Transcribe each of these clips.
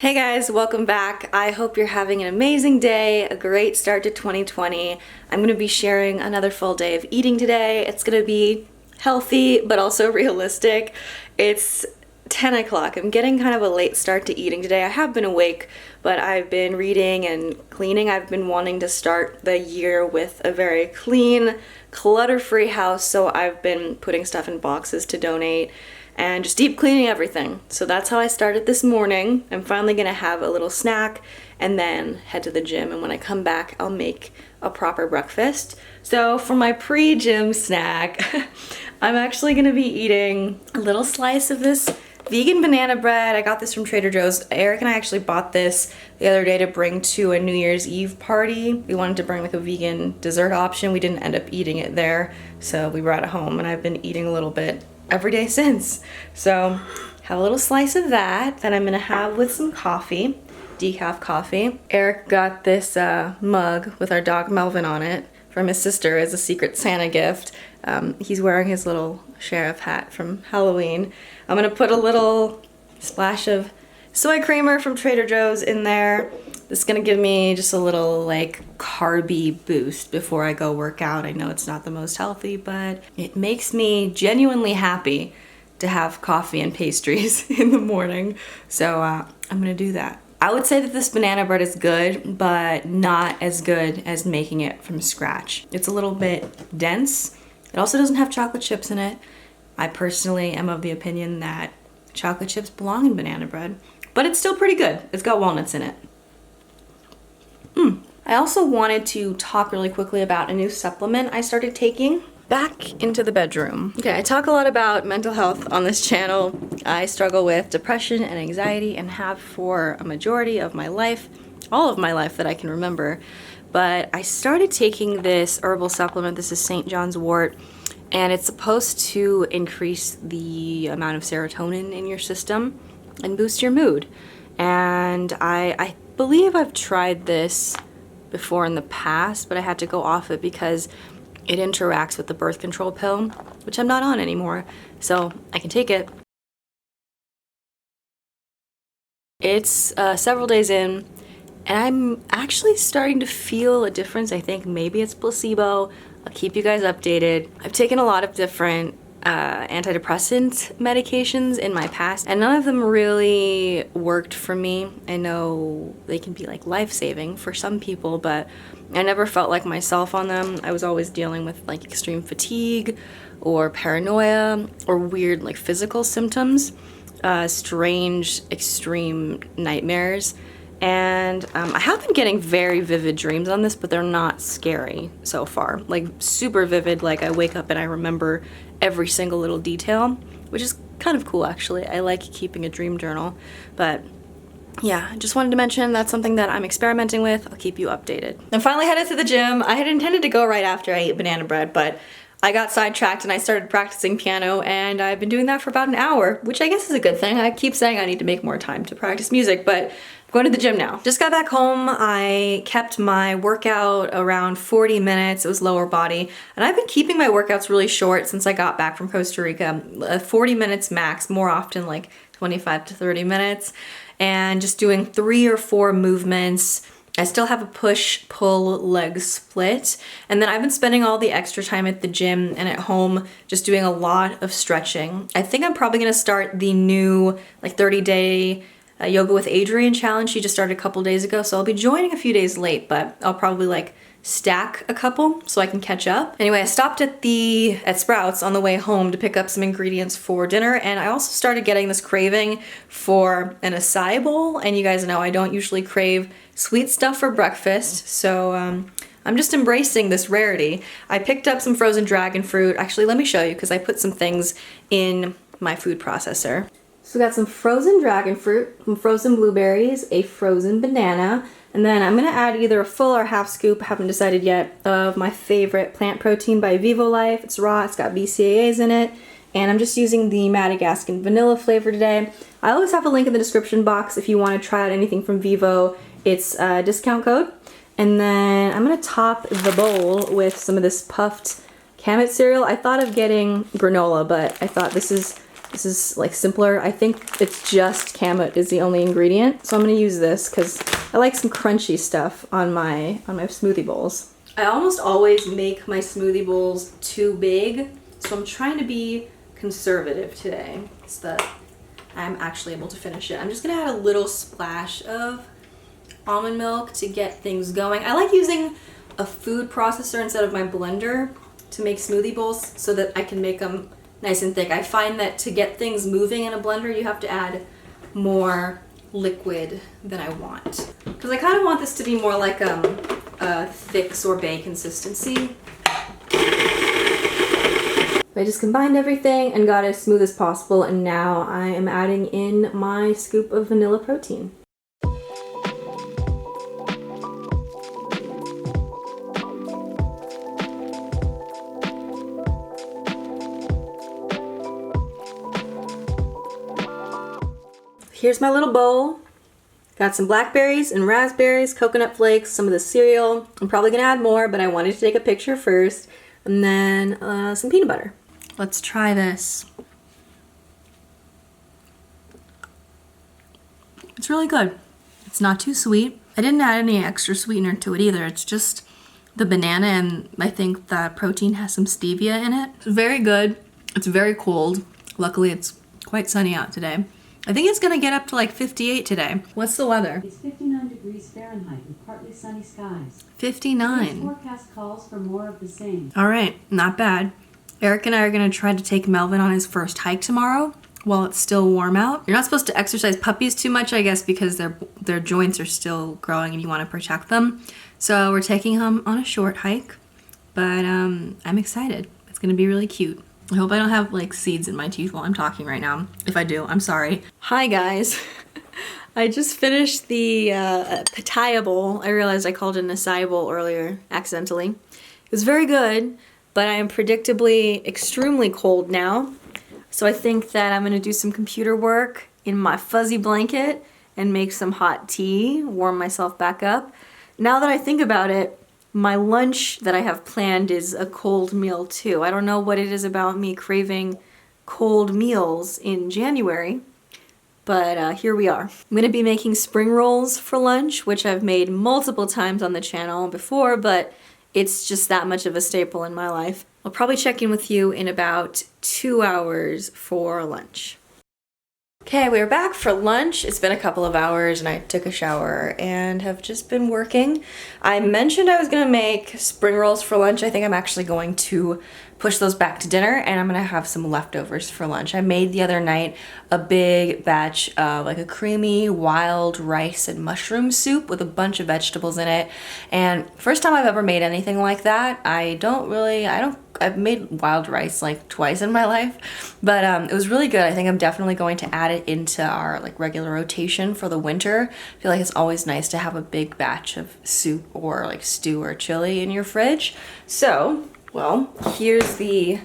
Hey guys, welcome back. I hope you're having an amazing day, a great start to 2020. I'm going to be sharing another full day of eating today. It's going to be healthy, but also realistic. It's 10 o'clock. I'm getting kind of a late start to eating today. I have been awake, but I've been reading and cleaning. I've been wanting to start the year with a very clean, clutter-free house, so I've been putting stuff in boxes to donate and just deep cleaning everything. So that's how I started this morning. I'm finally gonna have a little snack and then head to the gym, and when I come back I'll make a proper breakfast. So for my pre-gym snack, I'm actually gonna be eating a little slice of this vegan banana bread. I got this from Trader Joe's. Eric and I actually bought this the other day to bring to a New Year's Eve party. We wanted to bring like a vegan dessert option. We didn't end up eating it there, so we brought it home, and I've been eating a little bit every day since. So have a little slice of that I'm gonna have with some coffee, decaf coffee. Eric got this mug with our dog Melvin on it from his sister as a secret Santa gift. He's wearing his little sheriff hat from Halloween. I'm gonna put a little splash of soy creamer from Trader Joe's in there. This is gonna give me just a little like carby boost before I go work out. I know it's not the most healthy, but it makes me genuinely happy to have coffee and pastries in the morning. So I'm gonna do that. I would say that this banana bread is good, but not as good as making it from scratch. It's a little bit dense. It also doesn't have chocolate chips in it. I personally am of the opinion that chocolate chips belong in banana bread, but it's still pretty good. It's got walnuts in it. I also wanted to talk really quickly about a new supplement I started taking. Back into the bedroom. Okay, I talk a lot about mental health on this channel. I struggle with depression and anxiety and have for a majority of my life, all of my life that I can remember. But I started taking this herbal supplement. This is St. John's wort, and it's supposed to increase the amount of serotonin in your system and boost your mood. And I believe I've tried this before in the past, but I had to go off it because it interacts with the birth control pill, which I'm not on anymore, so I can take it. It's several days in, and I'm actually starting to feel a difference. I think maybe it's placebo. I'll keep you guys updated. I've taken a lot of different antidepressant medications in my past, and none of them really worked for me. I know they can be like life-saving for some people, but I never felt like myself on them. I was always dealing with like extreme fatigue or paranoia or weird like physical symptoms, strange extreme nightmares. And I have been getting very vivid dreams on this, but they're not scary so far. Like super vivid, like I wake up and I remember every single little detail, which is kind of cool actually. I like keeping a dream journal, but yeah, I just wanted to mention that's something that I'm experimenting with. I'll keep you updated. I'm finally headed to the gym. I had intended to go right after I ate banana bread, but I got sidetracked and I started practicing piano, and I've been doing that for about an hour, which I guess is a good thing. I keep saying I need to make more time to practice music, but I'm going to the gym now. Just got back home. I kept my workout around 40 minutes. It was lower body, and I've been keeping my workouts really short since I got back from Costa Rica. 40 minutes max, more often like 25 to 30 minutes, and just doing 3 or 4 movements. I still have a push-pull leg split, and then I've been spending all the extra time at the gym and at home just doing a lot of stretching. I think I'm probably gonna start the new like 30-day Yoga with Adriene challenge. She just started a couple days ago, so I'll be joining a few days late, but I'll probably like stack a couple so I can catch up. Anyway, I stopped at Sprouts on the way home to pick up some ingredients for dinner, and I also started getting this craving for an acai bowl, and you guys know I don't usually crave sweet stuff for breakfast, so I'm just embracing this rarity. I picked up some frozen dragon fruit. Actually, let me show you because I put some things in my food processor. So we got some frozen dragon fruit, some frozen blueberries, a frozen banana, and then I'm gonna add either a full or half scoop, haven't decided yet, of my favorite plant protein by Vivo Life. It's raw, it's got BCAAs in it, and I'm just using the Madagascan vanilla flavor today. I always have a link in the description box if you want to try out anything from Vivo. It's a discount code. And then I'm gonna top the bowl with some of this puffed Kamut cereal. I thought of getting granola, but I thought this is This is like simpler. I think it's just kamut is the only ingredient. So I'm gonna use this because I like some crunchy stuff on my smoothie bowls. I almost always make my smoothie bowls too big, so I'm trying to be conservative today so that I'm actually able to finish it. I'm just gonna add a little splash of almond milk to get things going. I like using a food processor instead of my blender to make smoothie bowls so that I can make them nice and thick. I find that to get things moving in a blender, you have to add more liquid than I want. Because I kind of want this to be more like a thick sorbet consistency. I just combined everything and got it as smooth as possible, and now I am adding in my scoop of vanilla protein. Here's my little bowl. Got some blackberries and raspberries, coconut flakes, some of the cereal. I'm probably gonna add more, but I wanted to take a picture first. And then some peanut butter. Let's try this. It's really good. It's not too sweet. I didn't add any extra sweetener to it either. It's just the banana, and I think the protein has some stevia in it. It's very good. It's very cold. Luckily, it's quite sunny out today. I think it's gonna get up to like 58 today. What's the weather? It's 59 degrees Fahrenheit with partly sunny skies. 59. This forecast calls for more of the same. All right, not bad. Eric and I are gonna try to take Melvin on his first hike tomorrow while it's still warm out. You're not supposed to exercise puppies too much, I guess, because their joints are still growing and you wanna protect them. So we're taking him on a short hike, but I'm excited. It's gonna be really cute. I hope I don't have like seeds in my teeth while I'm talking right now. If I do, I'm sorry. Hi guys. I just finished the pitaya bowl. I realized I called it an acai bowl earlier accidentally. It was very good, but I am predictably extremely cold now. So I think that I'm gonna do some computer work in my fuzzy blanket and make some hot tea, warm myself back up. Now that I think about it, my lunch that I have planned is a cold meal too. I don't know what it is about me craving cold meals in January, but here we are. I'm gonna be making spring rolls for lunch, which I've made multiple times on the channel before, but it's just that much of a staple in my life. I'll probably check in with you in about 2 hours for lunch. Okay, we're back for lunch. It's been a couple of hours and I took a shower and have just been working. I mentioned I was gonna make spring rolls for lunch. I think I'm actually going to push those back to dinner and I'm gonna have some leftovers for lunch. I made the other night a big batch of like a creamy wild rice and mushroom soup with a bunch of vegetables in it. And first time I've ever made anything like that. I've made wild rice like twice in my life, but it was really good. I think I'm definitely going to add it into our like regular rotation for the winter. I feel like it's always nice to have a big batch of soup or like stew or chili in your fridge. So, well, here's the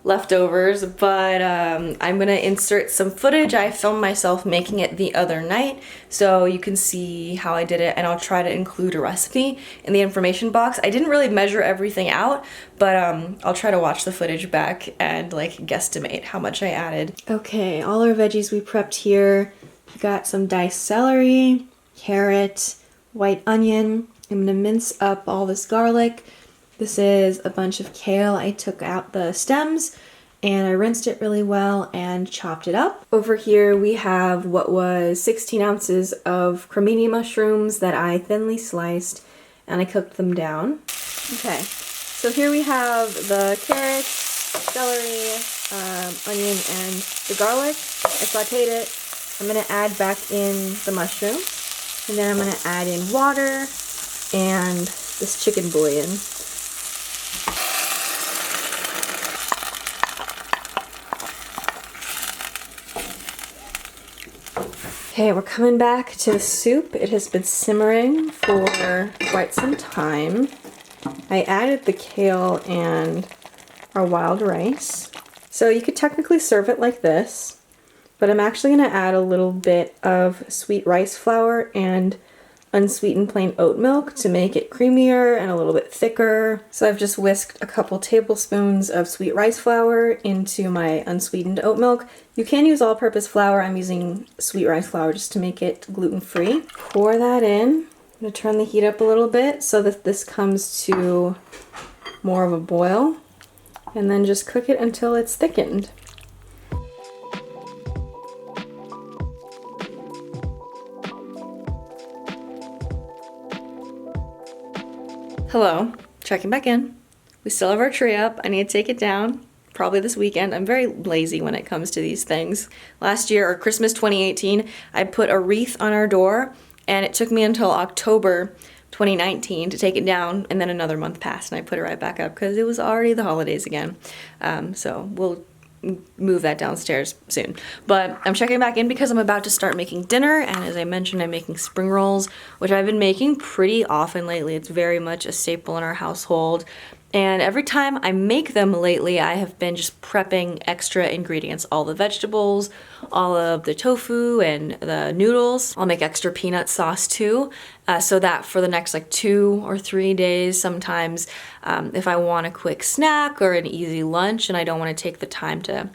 leftovers, but I'm gonna insert some footage. I filmed myself making it the other night, so you can see how I did it, and I'll try to include a recipe in the information box. I didn't really measure everything out, but I'll try to watch the footage back and like guesstimate how much I added. Okay, all our veggies we prepped here. We got some diced celery, carrot, white onion. I'm gonna mince up all this garlic. This is a bunch of kale. I took out the stems and I rinsed it really well and chopped it up. Over here we have what was 16 ounces of cremini mushrooms that I thinly sliced and I cooked them down. Okay, so here we have the carrots, celery, onion, and the garlic. I sauteed it. I'm gonna add back in the mushrooms, and then I'm gonna add in water and this chicken bouillon. Okay, we're coming back to the soup. It has been simmering for quite some time. I added the kale and our wild rice. So you could technically serve it like this, but I'm actually gonna add a little bit of sweet rice flour and unsweetened plain oat milk to make it creamier and a little bit thicker. So I've just whisked a couple tablespoons of sweet rice flour into my unsweetened oat milk. You can use all-purpose flour. I'm using sweet rice flour just to make it gluten-free. Pour that in. I'm gonna turn the heat up a little bit so that this comes to more of a boil, and then just cook it until it's thickened. Hello, checking back in. We still have our tree up. I need to take it down, probably this weekend. I'm very lazy when it comes to these things. Last year, or Christmas 2018, I put a wreath on our door, and it took me until October 2019 to take it down, and then another month passed and I put it right back up because it was already the holidays again. So we'll move that downstairs soon. But I'm checking back in because I'm about to start making dinner, and as I mentioned, I'm making spring rolls, which I've been making pretty often lately. It's very much a staple in our household. And every time I make them lately, I have been just prepping extra ingredients, all the vegetables, all of the tofu and the noodles. I'll make extra peanut sauce too, so that for the next like 2 or 3 days, sometimes if I want a quick snack or an easy lunch and I don't want to take the time to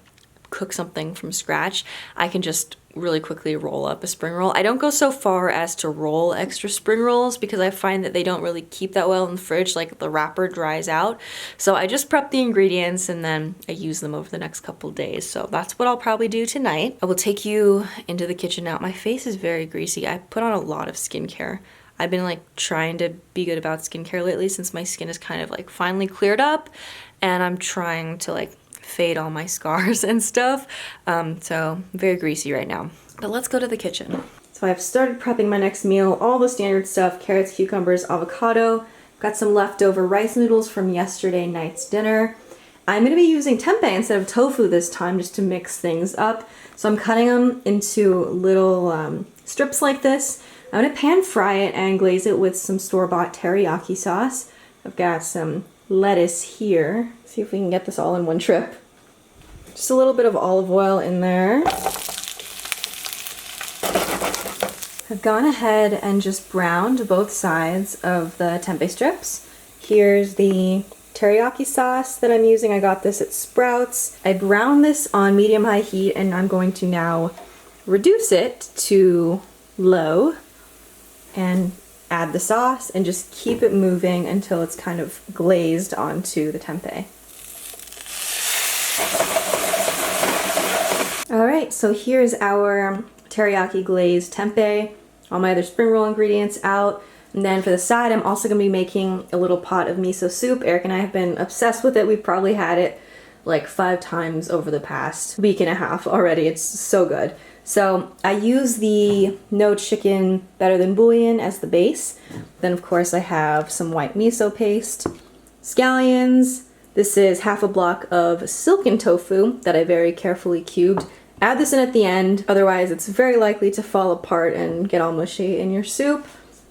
cook something from scratch, I can just really quickly roll up a spring roll. I don't go so far as to roll extra spring rolls because I find that they don't really keep that well in the fridge, like the wrapper dries out. So I just prep the ingredients and then I use them over the next couple days. So that's what I'll probably do tonight. I will take you into the kitchen now. My face is very greasy. I put on a lot of skincare. I've been like trying to be good about skincare lately since my skin is kind of like finally cleared up, and I'm trying to like fade all my scars and stuff. So I'm very greasy right now. But let's go to the kitchen. So I've started prepping my next meal, all the standard stuff: carrots, cucumbers, avocado. Got some leftover rice noodles from yesterday night's dinner. I'm gonna be using tempeh instead of tofu this time just to mix things up. So I'm cutting them into little strips like this. I'm gonna pan fry it and glaze it with some store-bought teriyaki sauce. I've got some lettuce here. See if we can get this all in one trip. Just a little bit of olive oil in there. I've gone ahead and just browned both sides of the tempeh strips. Here's the teriyaki sauce that I'm using. I got this at Sprouts. I browned this on medium-high heat, and I'm going to now reduce it to low and add the sauce and just keep it moving until it's kind of glazed onto the tempeh. All right, so here's our teriyaki glazed tempeh. All my other spring roll ingredients out. And then for the side, I'm also gonna be making a little pot of miso soup. Eric and I have been obsessed with it. We've probably had it like 5 times over the past week and a half already. It's so good. So I use the no chicken better than bouillon as the base. Then of course I have some white miso paste, scallions. This is half a block of silken tofu that I very carefully cubed. Add this in at the end, otherwise it's very likely to fall apart and get all mushy in your soup.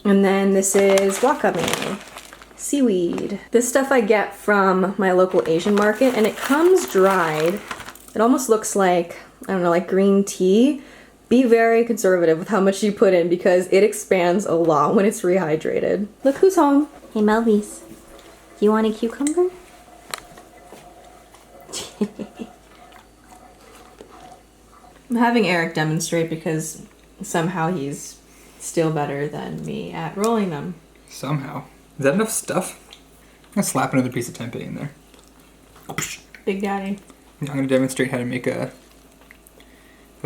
And then this is wakame, seaweed. This stuff I get from my local Asian market, and it comes dried. It almost looks like, I don't know, like green tea. Be very conservative with how much you put in because it expands a lot when it's rehydrated. Look who's home. Hey Melvies, you want a cucumber? I'm having Eric demonstrate because somehow he's still better than me at rolling them. Somehow. Is that enough stuff? I'm gonna slap another piece of tempeh in there. Big Daddy. I'm gonna demonstrate how to make a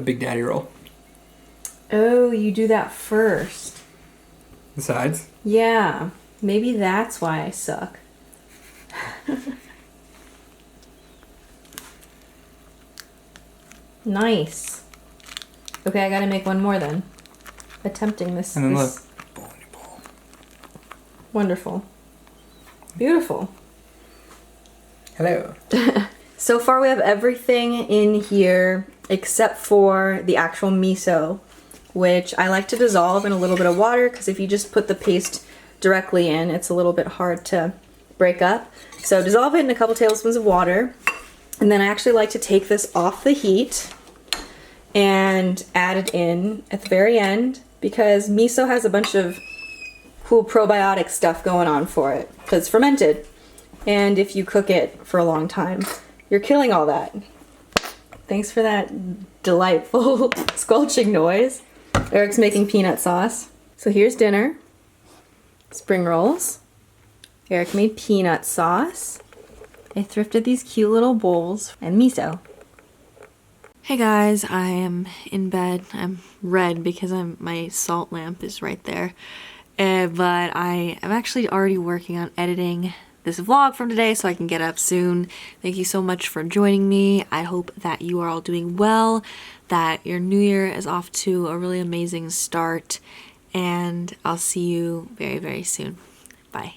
Big Daddy roll. Oh, you do that first. The sides? Yeah, maybe that's why I suck. Nice. Okay, I gotta make one more then. Attempting this. And then this... look. Bowl in your bowl. Wonderful. Beautiful. Hello. So far we have everything in here except for the actual miso, which I like to dissolve in a little bit of water because if you just put the paste directly in, it's a little bit hard to break up. So dissolve it in a couple tablespoons of water, and then I actually like to take this off the heat and add it in at the very end because miso has a bunch of cool probiotic stuff going on for it because it's fermented. And if you cook it for a long time, you're killing all that. Thanks for that delightful squelching noise. Eric's making peanut sauce. So here's dinner. Spring rolls. Eric made peanut sauce. I thrifted these cute little bowls and miso. Hey guys, I am in bed. I'm red because my salt lamp is right there. But I am actually already working on editing this vlog from today so I can get up soon. Thank you so much for joining me. I hope that you are all doing well, that your new year is off to a really amazing start, and I'll see you very, very soon. Bye.